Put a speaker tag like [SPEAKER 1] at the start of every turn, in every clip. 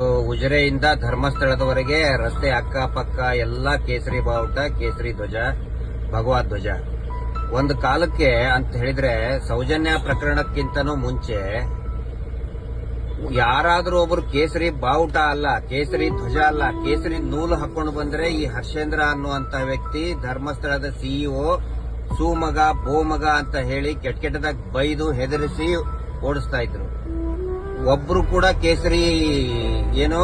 [SPEAKER 1] ಉಜಿರೆಯಿಂದ ಧರ್ಮಸ್ಥಳದವರೆಗೆ ರಸ್ತೆ ಅಕ್ಕಪಕ್ಕ ಎಲ್ಲ ಕೇಸರಿ ಬಾವುಟ, ಕೇಸರಿ ಧ್ವಜ, ಭಗವಾ ಧ್ವಜ. ಒಂದು ಕಾಲಕ್ಕೆ ಅಂತ ಹೇಳಿದ್ರೆ ಸೌಜನ್ಯ ಪ್ರಕರಣಕ್ಕಿಂತನೂ ಮುಂಚೆ ಯಾರಾದ್ರೂ ಒಬ್ರು ಕೇಸರಿ ಬಾವುಟ ಅಲ್ಲ, ಕೇಸರಿ ಧ್ವಜ ಅಲ್ಲ, ಕೇಸರಿ ನೂಲು ಹಾಕೊಂಡು ಬಂದ್ರೆ ಈ ಹರ್ಷೇಂದ್ರ ಅನ್ನುವಂತ ವ್ಯಕ್ತಿ ಧರ್ಮಸ್ಥಳದ ಸಿಇಒ ಸೂಮಗ ಬೋಮಗ ಅಂತ ಹೇಳಿ ಕೆಟ್ಟದಾಗ ಬೈದು ಹೆದರಿಸಿ ಓಡಿಸ್ತಾ ಇದ್ರು. ಒಬ್ರು ಕೂಡ ಕೇಸರಿ ಏನೋ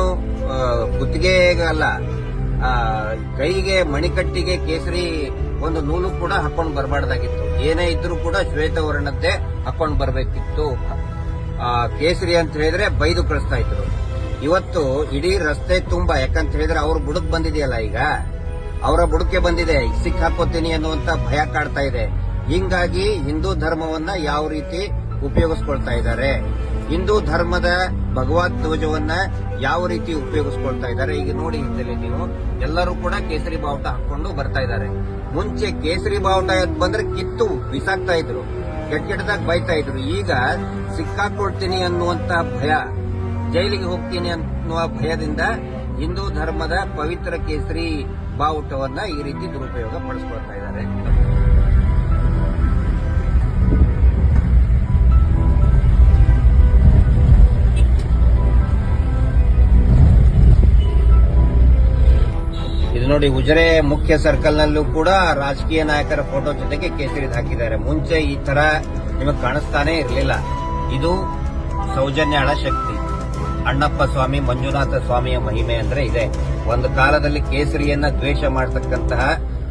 [SPEAKER 1] ಕುತ್ತಿಗೆ ಅಲ್ಲ, ಕೈಗೆ ಮಣಿಕಟ್ಟಿಗೆ ಕೇಸರಿ ಒಂದು ನೂಲು ಕೂಡ ಹಾಕೊಂಡು ಬರಬಾರ್ದಾಗಿತ್ತು. ಏನೇ ಇದ್ರೂ ಕೂಡ ಶ್ವೇತವರ್ಣದ್ದೇ ಹಾಕೊಂಡು ಬರಬೇಕಿತ್ತು. ಕೇಸರಿ ಅಂತ ಹೇಳಿದ್ರೆ ಬೈದು ಕಳಿಸ್ತಾ ಇದ್ರು. ಇವತ್ತು ಇಡೀ ರಸ್ತೆ ತುಂಬಾ, ಯಾಕಂತ ಹೇಳಿದ್ರೆ ಅವ್ರ ಬುಡಕ್ ಬಂದಿದೆಯಲ್ಲ, ಈಗ ಅವರ ಬುಡಕ್ಕೆ ಬಂದಿದೆ, ಸಿಕ್ ಹಾಕೋತೀನಿ ಅನ್ನುವಂತ ಭಯ ಕಾಡ್ತಾ ಇದೆ. ಹಿಂಗಾಗಿ ಹಿಂದೂ ಧರ್ಮವನ್ನ ಯಾವ ರೀತಿ ಉಪಯೋಗಿಸ್ಕೊಳ್ತಾ ಇದ್ದಾರೆ, ಹಿಂದೂ ಧರ್ಮದ ಭಗವದ್ ಧ್ವಜವನ್ನ ಯಾವ ರೀತಿ ಉಪಯೋಗಿಸ್ಕೊಳ್ತಾ ಇದ್ದಾರೆ. ಈಗ ನೋಡಿ, ಹಿಂದೆ ನೀವು ಎಲ್ಲರೂ ಕೂಡ ಕೇಸರಿ ಬಾವುಟ ಹಾಕೊಂಡು ಬರ್ತಾ ಇದ್ದಾರೆ. ಮುಂಚೆ ಕೇಸರಿ ಬಾವುಟ ಬಂದ್ರೆ ಕಿತ್ತು ಬಿಸಾಕ್ತಾ ಇದ್ರು, ಕೆಟ್ಟದಾಗ ಬೈತಾ ಇದ್ರು. ಈಗ ಸಿಕ್ಕಾಕೊಳ್ತೀನಿ ಅನ್ನುವಂತ ಭಯ, ಜೈಲಿಗೆ ಹೋಗ್ತೀನಿ ಅನ್ನುವ ಭಯದಿಂದ ಹಿಂದೂ ಧರ್ಮದ ಪವಿತ್ರ ಕೇಸರಿ ಬಾವುಟವನ್ನ ಈ ರೀತಿ ದುರುಪಯೋಗ ಪಡಿಸ್ಕೊಳ್ತಾ ಇದ್ದಾರೆ. ಇದು ನೋಡಿ, ಉಜಿರೆ ಮುಖ್ಯ ಸರ್ಕಲ್ ನಲ್ಲೂ ಕೂಡ ರಾಜಕೀಯ ನಾಯಕರ ಫೋಟೋ ಜೊತೆಗೆ ಕೇಸರಿ ಹಾಕಿದ್ದಾರೆ. ಮುಂಚೆ ಈ ತರ ನಿಮಗೆ ಕಾಣಿಸ್ತಾನೆ ಇರಲಿಲ್ಲ. ಇದು ಸೌಜನ್ಯಾಳ ಶಕ್ತಿ. ಅಣ್ಣಪ್ಪ ಸ್ವಾಮಿ, ಮಂಜುನಾಥ ಸ್ವಾಮಿಯ ಮಹಿಮೆ ಅಂದ್ರೆ ಇದೆ. ಒಂದು ಕಾಲದಲ್ಲಿ ಕೇಸರಿಯನ್ನ ದ್ವೇಷ ಮಾಡತಕ್ಕಂತಹ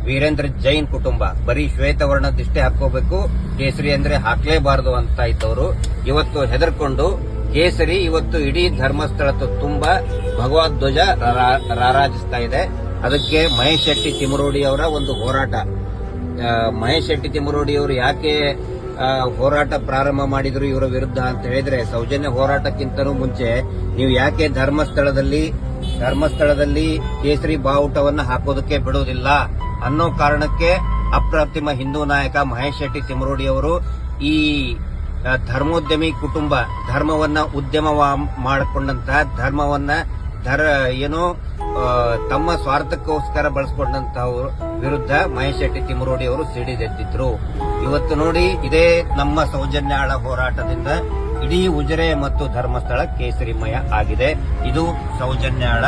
[SPEAKER 1] ವೀರೇಂದ್ರ ಜೈನ್ ಕುಟುಂಬ ಬರೀ ಶ್ವೇತವರ್ಣದಿಷ್ಟೇ ಹಾಕೋಬೇಕು, ಕೇಸರಿ ಅಂದ್ರೆ ಹಾಕ್ಲೇಬಾರದು ಅಂತ ಇದ್ದವರು ಇವತ್ತು ಹೆದರ್ಕೊಂಡು ಕೇಸರಿ ಇವತ್ತು ಇಡೀ ಧರ್ಮಸ್ಥಳದ ತುಂಬಾ ಭಗವದ್ ಧ್ವಜ ರಾರಾಜಿಸ್ತಾ ಇದೆ. ಅದಕ್ಕೆ ಮಹೇಶ್ ಶೆಟ್ಟಿ ತಿಮರೋಡಿ ಅವರ ಒಂದು ಹೋರಾಟ. ಮಹೇಶ್ ಶೆಟ್ಟಿ ತಿಮರೋಡಿ ಅವರು ಯಾಕೆ ಹೋರಾಟ ಪ್ರಾರಂಭ ಮಾಡಿದ್ರು ಇವರ ವಿರುದ್ಧ ಅಂತ ಹೇಳಿದ್ರೆ, ಸೌಜನ್ಯ ಹೋರಾಟಕ್ಕಿಂತನೂ ಮುಂಚೆ ನೀವು ಯಾಕೆ ಧರ್ಮಸ್ಥಳದಲ್ಲಿ ಕೇಸರಿ ಬಾವುಟವನ್ನ ಹಾಕೋದಕ್ಕೆ ಬಿಡುವುದಿಲ್ಲ ಅನ್ನೋ ಕಾರಣಕ್ಕೆ ಅಪ್ರತಿಮ ಹಿಂದೂ ನಾಯಕ ಮಹೇಶ್ ಶೆಟ್ಟಿ ತಿಮರೋಡಿ ಅವರು ಈ ಧರ್ಮೋದ್ಯಮಿ ಕುಟುಂಬ, ಧರ್ಮವನ್ನ ಉದ್ಯಮ ಮಾಡಿಕೊಂಡಂತಹ, ಧರ್ಮವನ್ನ ತಮ್ಮ ಸ್ವಾರ್ಥಕ್ಕೋಸ್ಕರ ಬಳಸಿಕೊಂಡಂತಹವ್ರ ವಿರುದ್ಧ ಮಹೇಶ್ ಶೆಟ್ಟಿ ತಿಮರೋಡಿ ಅವರು ಸಿಡಿದೆದ್ದಿದ್ರು. ಇವತ್ತು ನೋಡಿ, ಇದೇ ನಮ್ಮ ಸೌಜನ್ಯಾಳ ಹೋರಾಟದಿಂದ ಇಡೀ ಉಜಿರೆ ಮತ್ತು ಧರ್ಮಸ್ಥಳ ಕೇಸರಿಮಯ ಆಗಿದೆ. ಇದು ಸೌಜನ್ಯಾಳ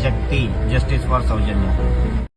[SPEAKER 1] ಶಕ್ತಿ. Justice for Soujanya.